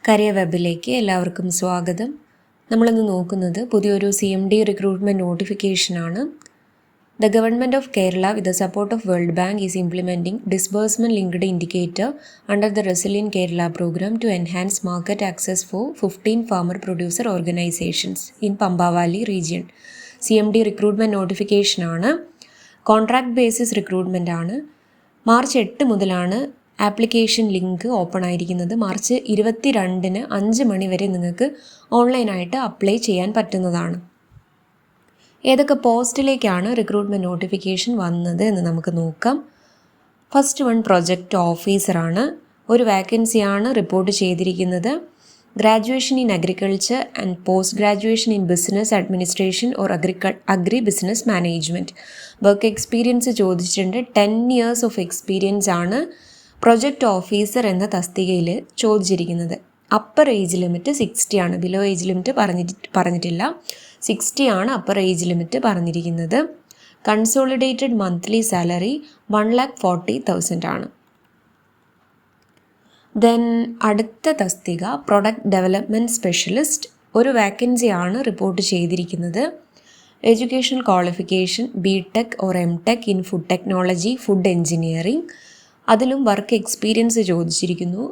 Career വെബിലേക്ക് എല്ലാവർക്കും സ്വാഗതം. നമ്മളിന്ന് നോക്കുന്നത് പുതിയൊരു CMD റിക്രൂട്ട്മെൻറ്റ് നോട്ടിഫിക്കേഷനാണ്. The government of Kerala with the support of World Bank is implementing disbursement linked indicator under the resilient Kerala programme to enhance market access for 15 farmer producer organisations in Pamba Valley region. CMD recruitment നോട്ടിഫിക്കേഷനാണ്. Contract basis recruitment ആണ്. March 8 മുതലാണ് application link open ആയിരിക്കുന്നത്. മാർച്ച് 22 5 മണി വരെ നിങ്ങൾക്ക് ഓൺലൈനായിട്ട് apply ചെയ്യാൻ പറ്റുന്നതാണ്. ഏതൊക്കെ പോസ്റ്റിലേക്കാണ് റിക്രൂട്ട്മെൻറ്റ് നോട്ടിഫിക്കേഷൻ വന്നത് എന്ന് നമുക്ക് നോക്കാം. ഫസ്റ്റ് വൺ പ്രൊജക്റ്റ് ഓഫീസറാണ്. ഒരു വാക്കൻസിയാണ് റിപ്പോർട്ട് ചെയ്തിരിക്കുന്നത്. Graduation in agriculture and post graduation in business administration or agri business management. Work experience ചോദിച്ചിട്ടുണ്ട്. 10 years ഓഫ് എക്സ്പീരിയൻസ് ആണ് പ്രൊജക്റ്റ് ഓഫീസർ എന്ന തസ്തികയിൽ ചോദിച്ചിരിക്കുന്നത്. അപ്പർ ഏജ് ലിമിറ്റ് 60 ആണ്. ബിലോ ഏജ് ലിമിറ്റ് പറഞ്ഞിട്ടില്ല. 60 ആണ് അപ്പർ ഏജ് ലിമിറ്റ് പറഞ്ഞിരിക്കുന്നത്. കൺസോളിഡേറ്റഡ് മന്ത്ലി സാലറി 1,40,000 ആണ്. ദെൻ അടുത്ത തസ്തിക പ്രൊഡക്റ്റ് ഡെവലപ്മെൻറ്റ് സ്പെഷ്യലിസ്റ്റ്. ഒരു വാക്കൻസിയാണ് റിപ്പോർട്ട് ചെയ്തിരിക്കുന്നത്. Education qualification BTech or MTech in food technology, food engineering. അതിലും വർക്ക് എക്സ്പീരിയൻസ് ചോദിച്ചിരിക്കുന്നു.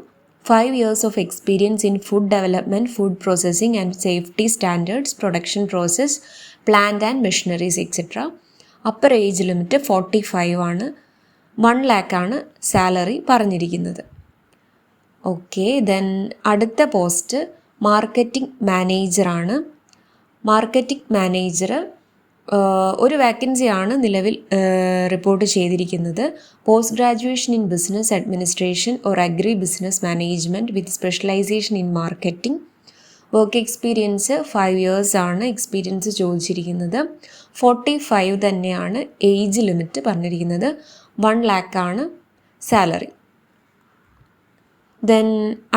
5 years of experience in food development, food processing and safety standards, production process, plant and machineries etcetera. Upper age limit 45 ആണ്. 1 lakh ആണ് salary പറഞ്ഞിരിക്കുന്നത്. Okay, then അടുത്ത post marketing മാനേജറാണ്. Marketing manager ഒരു വാക്കൻസിയാണ് നിലവിൽ റിപ്പോർട്ട് ചെയ്തിരിക്കുന്നത്. Post graduation in business administration or agri business management with specialisation in marketing. Work experience 5 years ആണ് എക്സ്പീരിയൻസ് ചോദിച്ചിരിക്കുന്നത്. 45 തന്നെയാണ് ഏജ് ലിമിറ്റ് പറഞ്ഞിരിക്കുന്നത്. 1 lakh ആണ് സാലറി. ദെൻ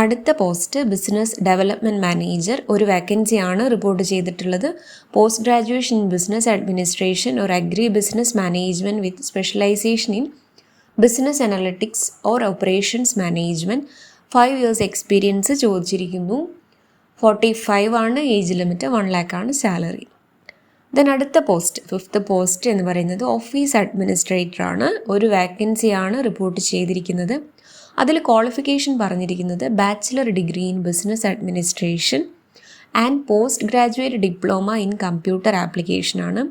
അടുത്ത പോസ്റ്റ് ബിസിനസ് ഡെവലപ്മെൻറ്റ് മാനേജർ. ഒരു വാക്കൻസിയാണ് റിപ്പോർട്ട് ചെയ്തിട്ടുള്ളത്. Post graduation in business administration or agri business management with specialisation in business analytics or operations management. 5 years experience ചോദിച്ചിരിക്കുന്നു. 45 ആണ് ഏജ് ലിമിറ്റ്. 1 lakh ആണ് salary. Then അടുത്ത post 5th post എന്ന് പറയുന്നത് office administrator ആണ്. ഒരു വാക്കൻസിയാണ് റിപ്പോർട്ട് ചെയ്തിരിക്കുന്നത്. അതിൽ ക്വാളിഫിക്കേഷൻ പറഞ്ഞിരിക്കുന്നത് bachelor degree in business administration and post graduate diploma in computer application ആണ്.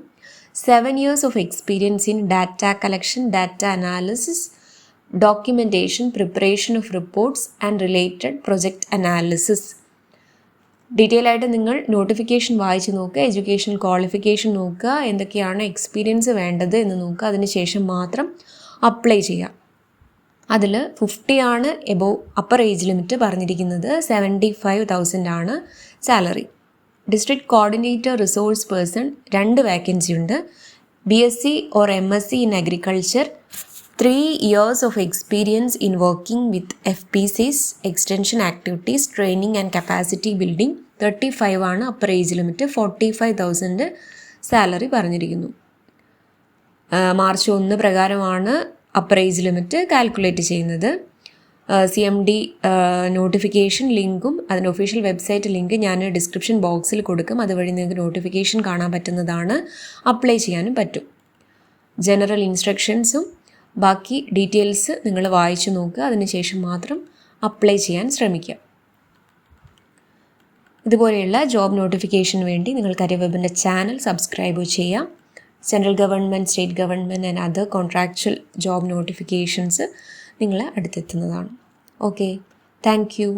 7 years of experience in data collection, data analysis, documentation, preparation of reports and related project analysis. Detail ആയിട്ട് നിങ്ങൾ notification വായിച്ച് നോക്കുക. Education qualification നോക്കുക. എന്തൊക്കെയാണ് experience വേണ്ടത് എന്ന് നോക്കുക. അതിനുശേഷം മാത്രം അപ്ലൈ ചെയ്യുക. അതിൽ 50 ആണ് എബോവ് അപ്പർ ഏജ് ലിമിറ്റ് പറഞ്ഞിരിക്കുന്നത്. 75,000 ആണ് salary. District coordinator resource person 2 vacancy ഉണ്ട്. BSc or MSc in agriculture, 3 years of experience in working with FPCs, extension activities, training and capacity building. 35 ആണ് അപ്പർ ഏജ് ലിമിറ്റ്. 45,000 സാലറി പറഞ്ഞിരിക്കുന്നു. March 1 പ്രകാരമാണ് upper age limit calculate ചെയ്യുന്നത്. CMD notification ലിങ്കും അതിൻ്റെ official website link ഞാൻ description ബോക്സിൽ കൊടുക്കും. അതുവഴി നിങ്ങൾക്ക് നോട്ടിഫിക്കേഷൻ കാണാൻ പറ്റുന്നതാണ്. അപ്ലൈ ചെയ്യാനും പറ്റും. ജനറൽ ഇൻസ്ട്രക്ഷൻസും ബാക്കി ഡീറ്റെയിൽസ് നിങ്ങൾ വായിച്ചു നോക്കുക. അതിനുശേഷം മാത്രം അപ്ലൈ ചെയ്യാൻ ശ്രമിക്കുക. ഇതുപോലെയുള്ള ജോബ് നോട്ടിഫിക്കേഷന് വേണ്ടി നിങ്ങൾ കരിയർ വെബിൻ്റെ ചാനൽ സബ്സ്ക്രൈബ് ചെയ്യാം. Central government, state government and other contractual job notifications നിങ്ങളെ അടുത്തെത്തുന്നതാണ്. Okay, thank you.